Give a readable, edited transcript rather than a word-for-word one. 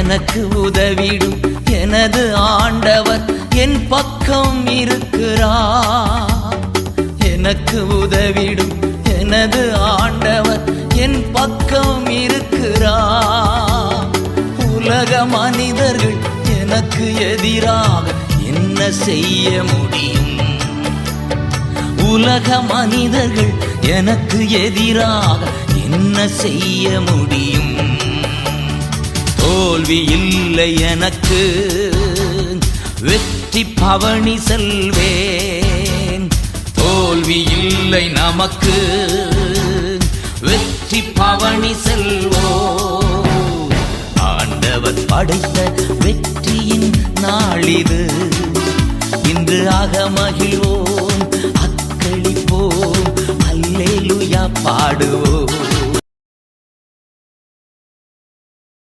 எனக்கு உதவிடும் எனது ஆண்டவர் என் பக்கம் இருக்கிறார். எனக்கு உதவிடும் எனது ஆண்டவர் என் பக்கம் இருக்கிறார். உலக மனிதர்கள் எனக்கு எதிராக என்ன செய்ய முடியும்? உலக மனிதர்கள் எனக்கு எதிராக என்ன செய்ய முடியும்? தோல்வி இல்லை எனக்கு, வெற்றி பவனி செல்வேன். தோல்வி இல்லை நமக்கு, வெற்றி பவனி செல்வோம். ஆண்டவர் படைத்த வெற்றியின் நாளிது, இன்று அகமகிழ்வோம், அக்களிப்போம், அல்லேலூயா பாடுவோம்.